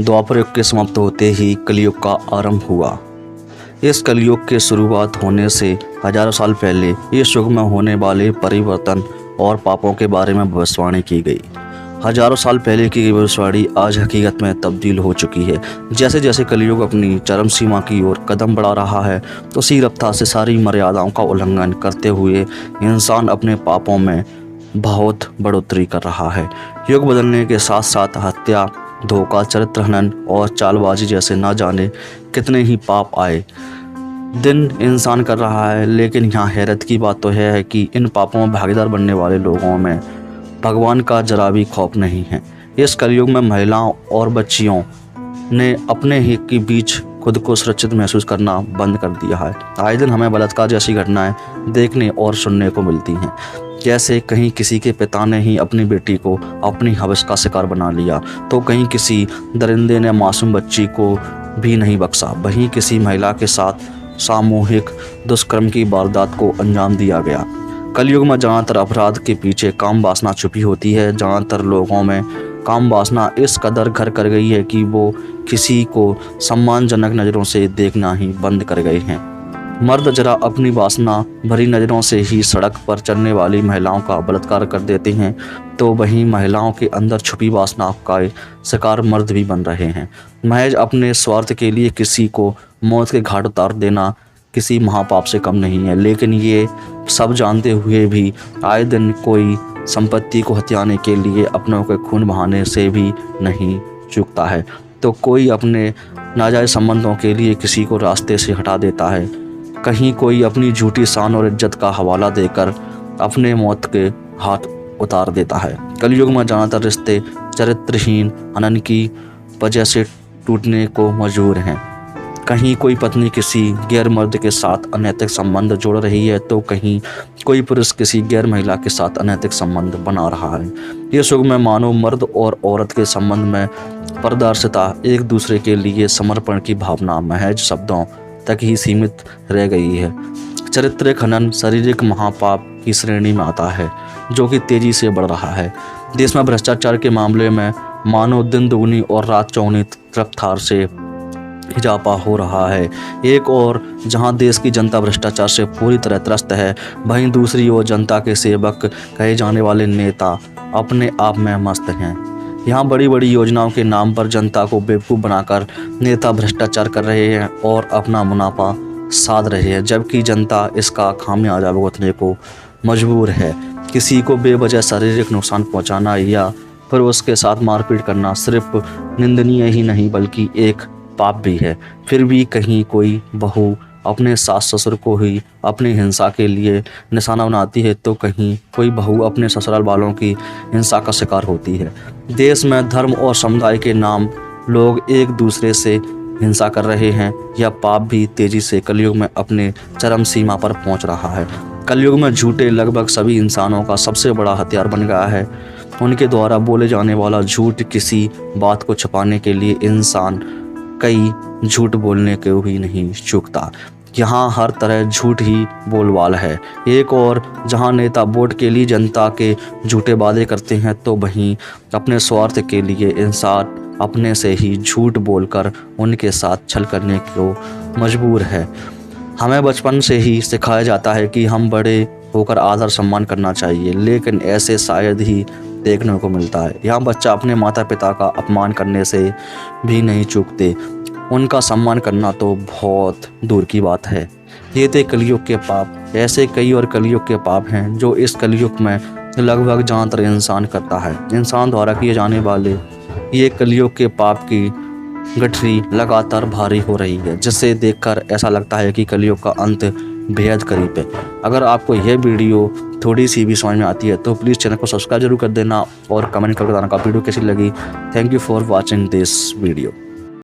द्वापर युग के समाप्त होते ही कलयुग का आरंभ हुआ। इस कलयुग के शुरुआत होने से हजारों साल पहले इस युग में होने वाले परिवर्तन और पापों के बारे में भविष्यवाणी की गई। हजारों साल पहले की भविष्यवाणी आज हकीकत में तब्दील हो चुकी है। जैसे जैसे कलयुग अपनी चरम सीमा की ओर कदम बढ़ा रहा है, तो उसी रफ्तार से सारी मर्यादाओं का उल्लंघन करते हुए इंसान अपने पापों में बहुत बढ़ोतरी कर रहा है। युग बदलने के साथ साथ हत्या, धोखा, चरित्र हनन और चालबाजी जैसे ना जाने कितने ही पाप आए दिन इंसान कर रहा है। लेकिन यहाँ हैरत की बात तो है कि इन पापों में भागीदार बनने वाले लोगों में भगवान का जरा भी खौफ नहीं है। इस कलयुग में महिलाओं और बच्चियों ने अपने ही के बीच खुद को सुरक्षित महसूस करना बंद कर दिया है। आए दिन हमें बलात्कार जैसी घटनाएं देखने और सुनने को मिलती हैं। जैसे कहीं किसी के पिता ने ही अपनी बेटी को अपनी हवस का शिकार बना लिया, तो कहीं किसी दरिंदे ने मासूम बच्ची को भी नहीं बख्शा। वहीं किसी महिला के साथ सामूहिक दुष्कर्म की वारदात को अंजाम दिया गया। कलयुग में ज़्यादातर अपराध के पीछे काम वासना छुपी होती है। ज़्यादातर लोगों में काम वासना इस कदर घर कर गई है कि वो किसी को सम्मानजनक नज़रों से देखना ही बंद कर गए हैं। मर्द जरा अपनी वासना भरी नज़रों से ही सड़क पर चलने वाली महिलाओं का बलात्कार कर देते हैं, तो वहीं महिलाओं के अंदर छुपी वासना का शिकार मर्द भी बन रहे हैं। महज अपने स्वार्थ के लिए किसी को मौत के घाट उतार देना किसी महापाप से कम नहीं है। लेकिन ये सब जानते हुए भी आए दिन कोई संपत्ति को हथियाने के लिए अपनों के खून बहाने से भी नहीं चूकता है, तो कोई अपने नाजायज़ संबंधों के लिए किसी को रास्ते से हटा देता है। कहीं कोई अपनी झूठी शान और इज्जत का हवाला देकर अपने मौत के हाथ उतार देता है। कलयुग में ज़्यादातर रिश्ते चरित्रहीन हनन की वजह से टूटने को मजबूर हैं। कहीं कोई पत्नी किसी गैर मर्द के साथ अनैतिक संबंध जोड़ रही है, तो कहीं कोई पुरुष किसी गैर महिला के साथ अनैतिक संबंध बना रहा है। इस युग में मानो मर्द और औरत के संबंध में पारदर्शिता, एक दूसरे के लिए समर्पण की भावना महज शब्दों तक ही सीमित रह गई है। चरित्र खनन शारीरिक महापाप की श्रेणी में आता है, जो कि तेजी से बढ़ रहा है। देश में भ्रष्टाचार के मामले में मानो दिन दुगनी और रात चौगुनी रफ्तार से इजाफा हो रहा है। एक और जहां देश की जनता भ्रष्टाचार से पूरी तरह त्रस्त है, वहीं दूसरी ओर जनता के सेवक कहे जाने वाले नेता अपने आप में मस्त हैं। यहाँ बड़ी बड़ी योजनाओं के नाम पर जनता को बेवकूफ़ बनाकर नेता भ्रष्टाचार कर रहे हैं और अपना मुनाफा साध रहे हैं, जबकि जनता इसका खामियाजा भुगतने को मजबूर है। किसी को बेवजह शारीरिक नुकसान पहुँचाना या फिर उसके साथ मारपीट करना सिर्फ निंदनीय ही नहीं बल्कि एक पाप भी है। फिर भी कहीं कोई बहू अपने सास ससुर को ही अपनी हिंसा के लिए निशाना बनाती है, तो कहीं कोई बहू अपने ससुराल वालों की हिंसा का शिकार होती है। देश में धर्म और समुदाय के नाम लोग एक दूसरे से हिंसा कर रहे हैं। यह पाप भी तेजी से कलयुग में अपने चरम सीमा पर पहुंच रहा है। कलयुग में झूठे लगभग सभी इंसानों का सबसे बड़ा हथियार बन गया है। उनके द्वारा बोले जाने वाला झूठ, किसी बात को छुपाने के लिए इंसान कई झूठ बोलने को ही नहीं चूकता। यहाँ हर तरह झूठ ही बोलबाल है। एक और जहाँ नेता वोट के लिए जनता के झूठे वादे करते हैं, तो वहीं अपने स्वार्थ के लिए इंसान अपने से ही झूठ बोलकर उनके साथ छल करने को मजबूर है। हमें बचपन से ही सिखाया जाता है कि हम बड़े होकर आदर सम्मान करना चाहिए, लेकिन ऐसे शायद ही देखने को मिलता है। यहाँ बच्चा अपने माता पिता का अपमान करने से भी नहीं चूकते, उनका सम्मान करना तो बहुत दूर की बात है। ये थे कलयुग के पाप। ऐसे कई और कलयुग के पाप हैं जो इस कलयुग में लगभग ज़्यादातर इंसान करता है। इंसान द्वारा किए जाने वाले ये कलयुग के पाप की गठरी लगातार भारी हो रही है, जिसे देखकर ऐसा लगता है कि कलयुग का अंत बेहद करीब है। अगर आपको यह वीडियो थोड़ी सी भी समझ में आती है तो प्लीज़ चैनल को सब्सक्राइब जरूर कर देना और कमेंट करके बताना कि वीडियो कैसी लगी। Thank you for watching this video.